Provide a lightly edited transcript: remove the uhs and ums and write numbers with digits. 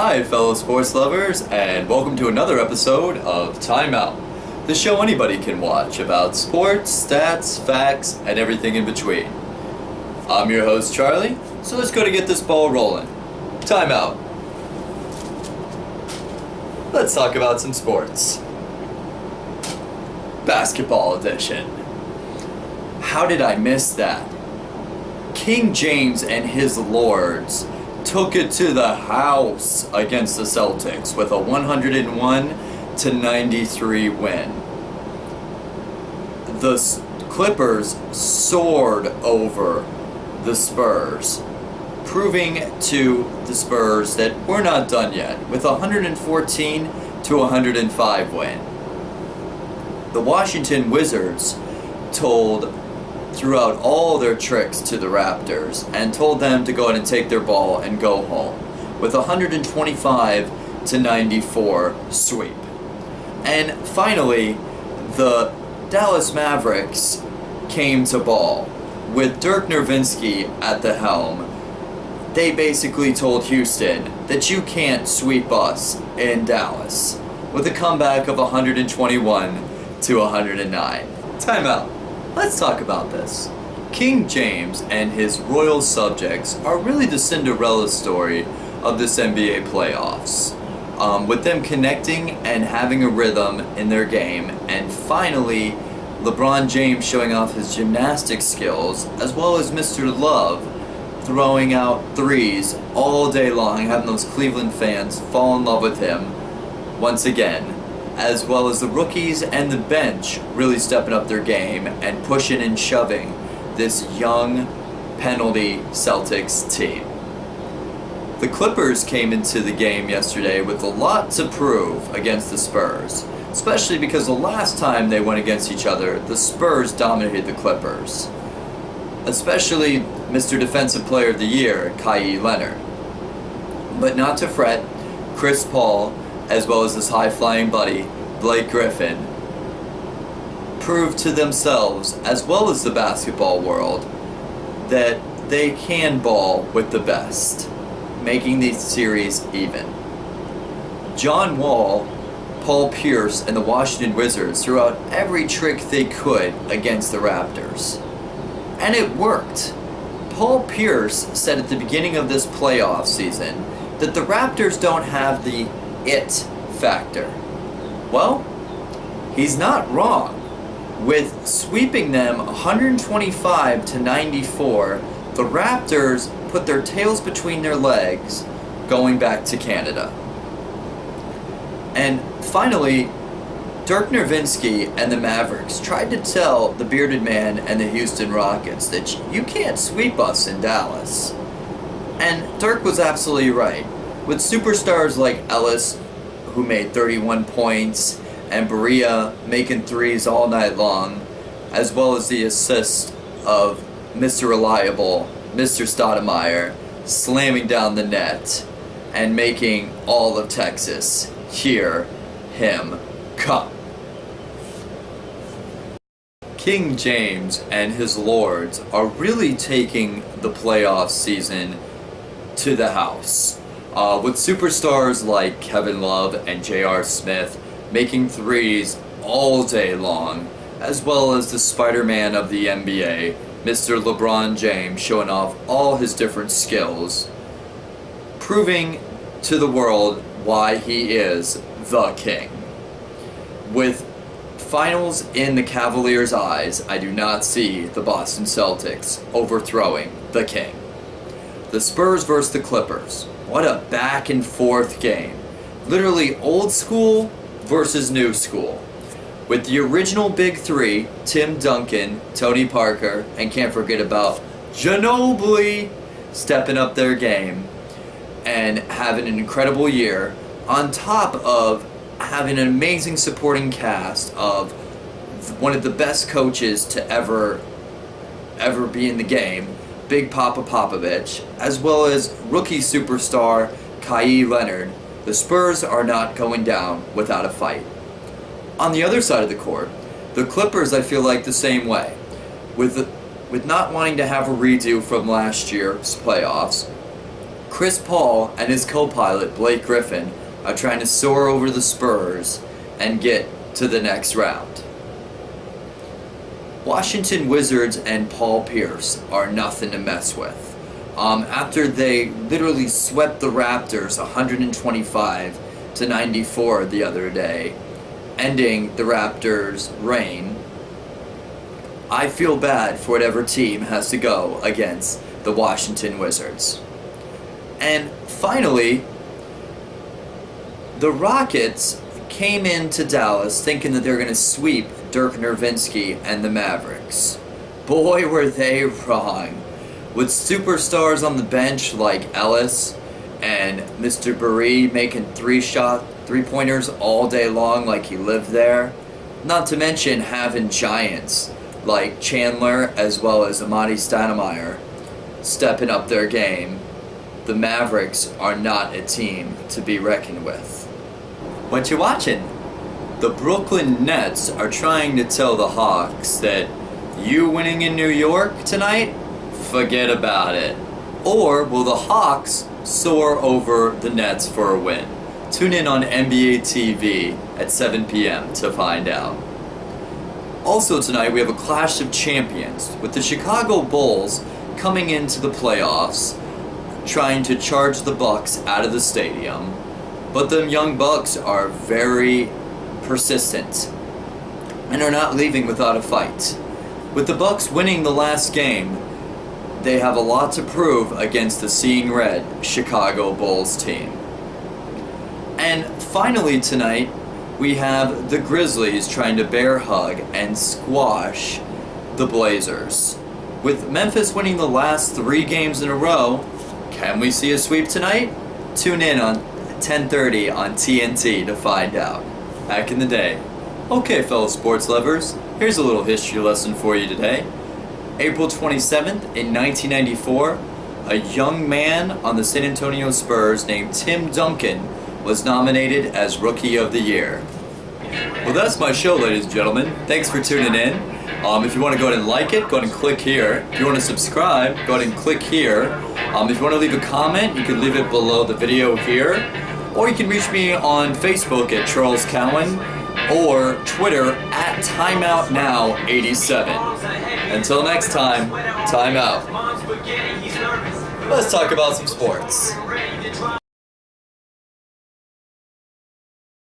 Hi, fellow sports lovers, and welcome to another episode of Time Out, the show anybody can watch about sports, stats, facts, and everything in between. I'm your host, Charlie, so let's go to get this ball rolling. Time Out. Let's talk about some sports. Basketball edition. How did I miss that? King James and his lords took it to the house against the Celtics with a 101-93 win. The Clippers soared over the Spurs, proving to the Spurs that we're not done yet with a 114-105 win. The Washington Wizards told throughout all their tricks to the Raptors and told them to go ahead and take their ball and go home with a 125-94 sweep. And finally, the Dallas Mavericks came to ball with Dirk Nowitzki at the helm. They basically told Houston that you can't sweep us in Dallas with a comeback of 121-109. Timeout. Let's talk about this. King James and his royal subjects are really the Cinderella story of this NBA playoffs. With them connecting and having a rhythm in their game, and finally LeBron James showing off his gymnastic skills, as well as Mr. Love throwing out threes all day long, having those Cleveland fans fall in love with him once again, as well as the rookies and the bench really stepping up their game and pushing and shoving this young penalty Celtics team. The Clippers came into the game yesterday with a lot to prove against the Spurs, especially because the last time they went against each other, the Spurs dominated the Clippers, especially Mr. Defensive Player of the Year, Kawhi Leonard. But not to fret, Chris Paul, as well as his high-flying buddy, Blake Griffin, proved to themselves, as well as the basketball world, that they can ball with the best, making the series even. John Wall, Paul Pierce, and the Washington Wizards threw out every trick they could against the Raptors. And it worked. Paul Pierce said at the beginning of this playoff season that the Raptors don't have the it factor. Well, he's not wrong. With sweeping them 125-94, the Raptors put their tails between their legs going back to Canada. And finally, Dirk Nowitzki and the Mavericks tried to tell the bearded man and the Houston Rockets that you can't sweep us in Dallas. And Dirk was absolutely right. With superstars like Ellis, who made 31 points, and Berea making threes all night long, as well as the assist of Mr. Reliable, Mr. Stoudemire, slamming down the net and making all of Texas hear him come. King James and his lords are really taking the playoff season to the house. With superstars like Kevin Love and J.R. Smith making threes all day long, as well as the Spider-Man of the NBA, Mr. LeBron James, showing off all his different skills, proving to the world why he is the king. With finals in the Cavaliers' eyes, I do not see the Boston Celtics overthrowing the king. The Spurs versus the Clippers. What a back and forth game. Literally old school versus new school. With the original big three, Tim Duncan, Tony Parker, and can't forget about Ginobili stepping up their game and having an incredible year, on top of having an amazing supporting cast of one of the best coaches to ever be in the game, Big Papa Popovich, as well as rookie superstar Kawhi Leonard. The Spurs are not going down without a fight. On the other side of the court, the Clippers, I feel like the same way. With not wanting to have a redo from last year's playoffs, Chris Paul and his co-pilot Blake Griffin are trying to soar over the Spurs and get to the next round. Washington Wizards and Paul Pierce are nothing to mess with. After they literally swept the Raptors 125-94 the other day, ending the Raptors' reign, I feel bad for whatever team has to go against the Washington Wizards. And finally, the Rockets came into Dallas thinking that they were going to sweep Dirk Nowitzki and the Mavericks. Boy, were they wrong. With superstars on the bench like Ellis and Mr. Barry making three-pointers all day long like he lived there, not to mention having giants like Chandler as well as Amadi Stoudemire stepping up their game, the Mavericks are not a team to be reckoned with. What you watching? The Brooklyn Nets are trying to tell the Hawks that you winning in New York tonight? Forget about it. Or will the Hawks soar over the Nets for a win? Tune in on NBA TV at 7 p.m. to find out. Also tonight we have a clash of champions with the Chicago Bulls coming into the playoffs trying to charge the Bucks out of the stadium. But the young Bucks are very persistent and are not leaving without a fight. With the Bucks winning the last game, they have a lot to prove against the Seeing Red Chicago Bulls team. And finally tonight, we have the Grizzlies trying to bear hug and squash the Blazers. With Memphis winning the last 3 games in a row, can we see a sweep tonight? Tune in on 10:30 on TNT to find out. Back in the day. Okay, fellow sports lovers, here's a little history lesson for you today. April 27th in 1994, a young man on the San Antonio Spurs named Tim Duncan was nominated as Rookie of the Year. Well, that's my show, ladies and gentlemen. Thanks for tuning in. If you want to go ahead and like it, go ahead and click here. If you want to subscribe, go ahead and click here. If you want to leave a comment, you can leave it below the video here. Or you can reach me on Facebook at Charles Cowan or Twitter at TimeoutNow87. Until next time, time out. Let's talk about some sports.